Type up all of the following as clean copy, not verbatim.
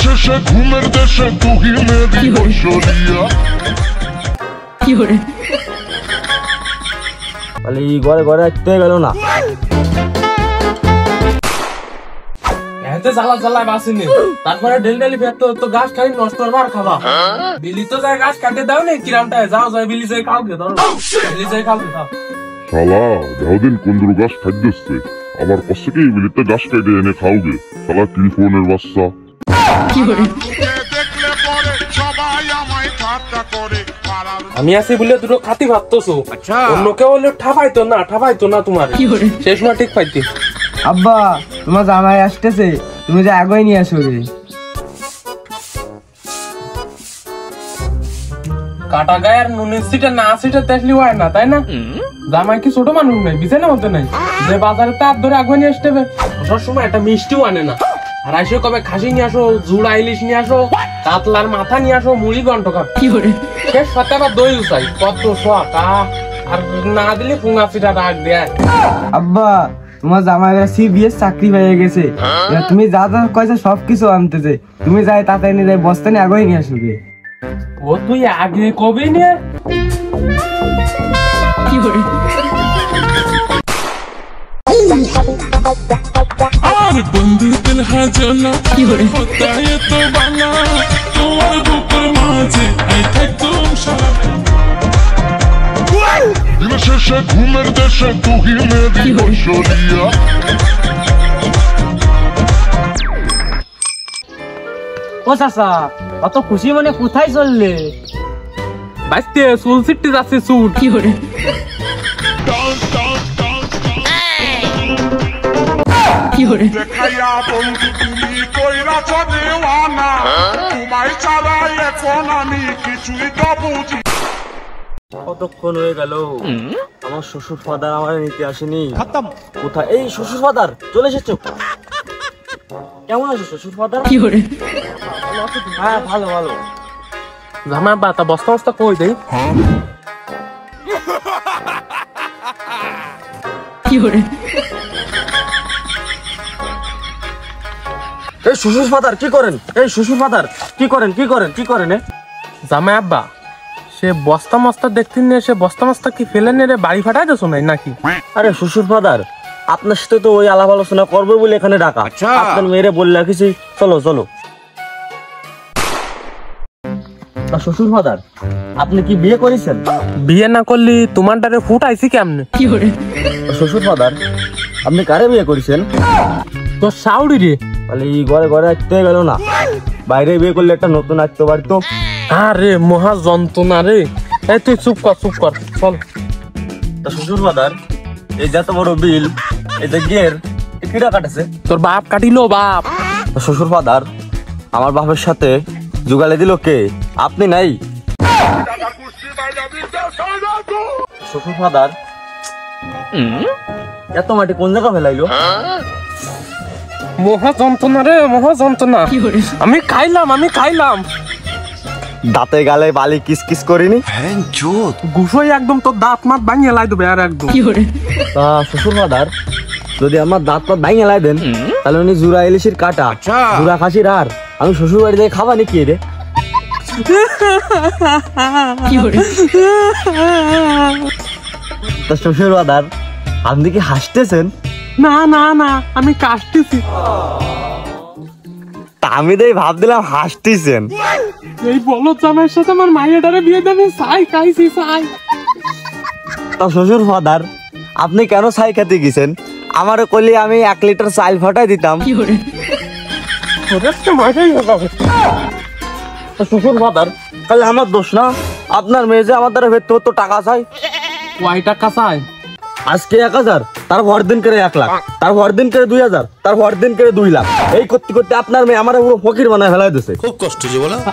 শেষে ঘুমের দেশে তুহিনেরই বসরিয়া কি করে তাহলে এই ঘরে ঘরে আসতে গেল না এতে জ্বালা জ্বালায় বাসিনি তারপরে ডেলি ফের তো গাছ খাই নষ্ট করবার খাবা বিলি তো যায় গাছ কাটে দাও না কিরামটায় যাও যায় বিলি যায় খাও গে ধরো বিলি যায় খাও গে খাও শালা দেহদিন কুন্দরু গাছ খাইতেছে আবার কষ্ট কি বিলিতে গাছ কাটে এনে খাওগে শালা টেলিফোনের বাচ্চা কি করে আমি আছি বলে দুটো খাতি ভাবতেছো অন্য কেউ হলে ঠাপাইতো না তোমার কি করে সেই সময় ঠিক পাইতি আব্বা তোমার জামাই আসতেছে তুমি যে আগে নিয়ে আসো রে কাটা গায়ের নুনের সিটে না সিটে দেখলি হয় না তাই না জামাই কি ছোট মানুষ নাই বিছানা মতো নাই যে বাজারে তার ধরে আগে নিয়ে আসতে হবে সব সময় একটা মিষ্টিও আনে না আর আইসো কবে খাসি নিয়ে আসো জুড়া ইলিশ নিয়ে আসো কাতলার মাথা নিয়ে আসো মুড়ি ঘন্ট কাপ কি করে শেষ সাথে আবার দই উচাই কত শখ আর না দিলে ফুঙা ফিটা রাখ দেয় আব্বা তোমার জামাই সিবিএস চাকরি পেয়ে গেছে তুমি যা যা কয়েছে সবকিছু আনতেছে তুমি যাই তাতে নিয়ে যাই বস্তা নিয়ে আগে নিয়ে আসো রে ও তুই আগে কবে নিয়ে কি করে আর বন্ধু দিল হাজালা কি করে होता है तो बाला তোমার বুকের মাঝে আই থাকতুম সারা শেষে ঘুমের দেশে তুহিনেরই বসরিয়া ও চাচা অত খুশি মনে কোথায় চললে বাইতে চুল সিটতে যাচ্ছে চুল কি করে কি করে দেখাইয়া বন্ধু তুমি কইরা দেওয়ানা তোমায় ছাড়া এখন আমি কিছুই তো বুঝি কতক্ষণ হয়ে গেল আমার শ্বশুর ফাদার আমার নিতে আসেনি কোথায় এই শ্বশুর ফাদার চলে এসেছো কেমন আছো শ্বশুর ফাদার কি করে হ্যাঁ ভালো ভালো জামাই বাতা বস্তা বস্তা কই দেই কি করে এই শ্বশুর ফাদার কি করেন এই শ্বশুর ফাদার কি করেন জামাই আব্বা সে বস্তা মস্তা দেখতে নিয়ে সে বস্তা মস্তা কি ফেলে নিয়ে রে বাড়ি ফাটাই দেছো নাই নাকি আরে শ্বশুর ফাদার আপনার সাথে তো ওই আলাপ আলোচনা করবো বলে এখানে ডাকা আপনার মেয়েরে বললে রাখিছি চলো শ্বশুর ফাদার আপনি কি বিয়ে করেছেন বিয়ে না করলি তোমার ডারে ফুট আইছি কেমনে কি করে শ্বশুর ফাদার আপনি কারে বিয়ে করেছেন তোর সাউরি রে তাহলে এই ঘরে ঘরে আসতে গেল না বাইরে বিয়ে করলে একটা নতুন আসতে পারতো আরে মহা যন্ত্রণা রে এই তুই চুপ কর চল তা শ্বশুর ফাদার এই যত বড় বিল এই যে গের কিরা কাটেছে তোর বাপ কাটিলো বাপ শ্বশুর ফাদার আমার বাপের সাথে জুগালে দিল কে আপনি নাই শ্বশুর ফাদার এত মাটি কোন জায়গা ফেলাইলো মহা যন্ত্রণা রে মহা যন্ত্রণা কি করে আমি খাইলাম দাঁতে গালে বালি কিস করিনি গুছই একদম তোর দাঁত মাত ভাঙিয়ে লাই দেবে আর একদম কি করে তা শ্বশুর ফাদার যদি আমার দাঁত পাত ভাঙে লাই দেন তাহলে উনি জুরা ইলিশের কাটা জুরা খাসির আর আমি শ্বশুর বাড়ি থেকে খাবা নাকি রে কি করে তা শ্বশুর ফাদার আপনি কি হাসতেছেন না আমি কাশতেছি তা আমি তো ভাব দিলাম হাসতেছেন এই বলো জামাইয়ের সাথে আমার মাইয়াটারে বিয়ে দেবে চাই তা শ্বশুর ফাদার আপনি কেন ছাই খেতে গেছেন আমারে কইলে আমি 1 লিটার চাল ফাটাই দিতাম কি করে শ্বশুর ফাদার তাহলে আমার দোষ না আপনার মেয়ে যে আমার দ্বারা ভেতর তো টাকা চাই কয় টাকা চাই আজকে 1000 তার পর দিন করে 1 লাখ তার পর দিন করে 2000 তার পর দিন করে 2 লাখ এই করতে আপনার মেয়ে আমার পুরো ফকির বানায় ফেলাই দিছে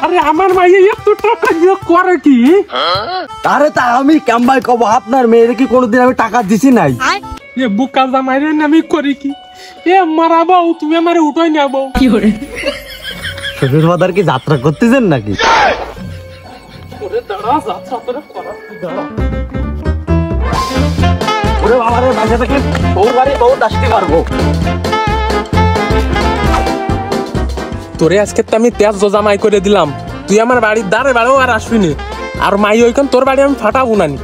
আরে আমার মাইয়া এত টাকা দিয়ে করে কি আরে তা আমি কেমবাই কব আপনার মেয়ের কি কোনোদিন আমি টাকা দিছি নাই এ বুকা জামাইরে আমি করি কি এ মারাবো তুমি আমারে উঠাই নেবো কি করে শ্বশুর ফাদার কি যাত্রা করতেছেন নাকি ওরে দাঁড়া যাত্রা তোরে করা দাঁড়া ওরে বাবারে বাসা থেকে বউ বাড়ি বউ আসতে পারবো তোরে আজকে তো আমি তেজ জামাই করে দিলাম, তুই আমার বাড়ির দ্বারে বাড়াও আর আসবি নি, আর মাই ওইখান তোর বাড়ি আমি ফাটাবো না নি।